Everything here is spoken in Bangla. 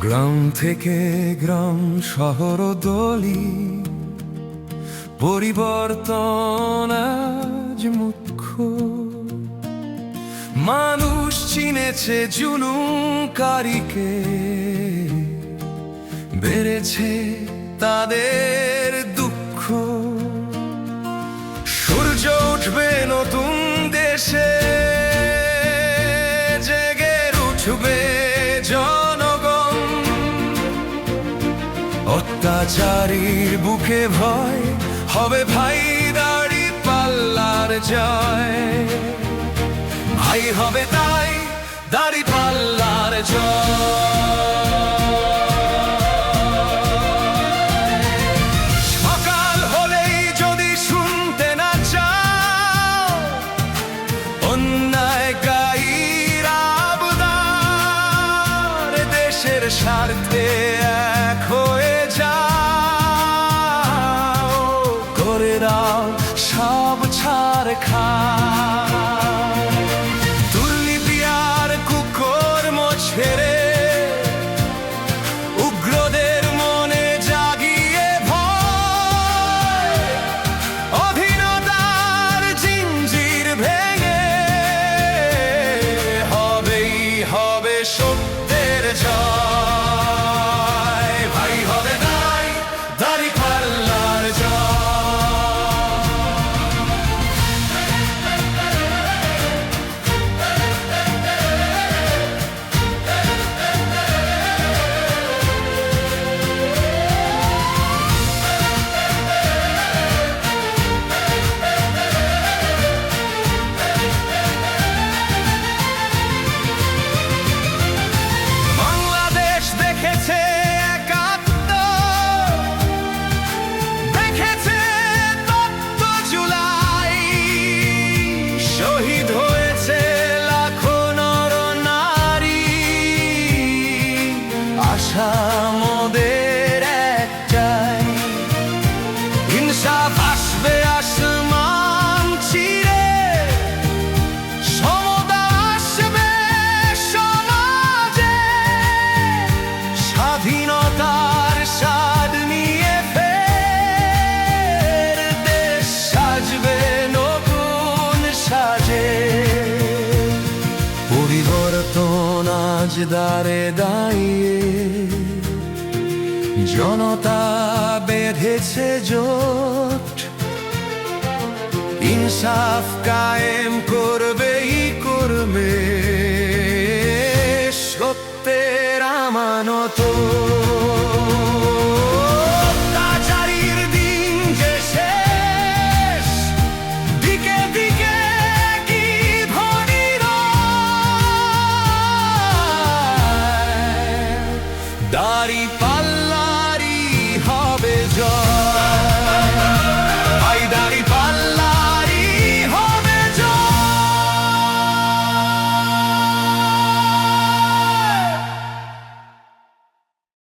গ্রাম থেকে গ্রাম শহর দলি, পরিবর্তন আজ মুখ্য। মানুষ চিনেছে জুলুমকারীকে, বেড়েছে তাদের দুঃখ। সূর্য উঠবে নতুন দেশে, জেগে উঠবে জনগণ। অত্যাচারীর বুকে ভয় হবে ভাই দাঁড়িপাল্লার জয়। ভাই হবে তাই দাঁড়িপাল্লার জয়। সকাল হলেই যদি শুনতে না চাও অন্যায়কারীর আবদার, দেশের স্বার্থে এক হয়ে যাও, করে দাও সব ছারখার। দুর্নীতি আর কুকর্ম ছেড়ে উগ্রদের মনে জাগিয়ে ভয়, অধীনতার জিঞ্জির ভেঙে হবেই হবে সত্যের জয়। ভাই হবে তাই দাঁড়িপাল্লার জয়। বাংলাদেশ দেখেছে একাত্তর, দেখেছে তপ্ত জুলাই, শহীদ হয়েছে লাখো নর নারী। আশা মোদের একটাই, ইনসাফ আসবে আসমান চিরে, সমতা আসবে সমাজে। স্বাধীনতার স্বাদ নিয়ে ফের দেশ সাজবে নতুন সাজে। পরিবর্তন আজ দ্বারে দাঁড়িয়ে, জনতা বেঁধেছে জোট, ইনসাফ কায়েম করবে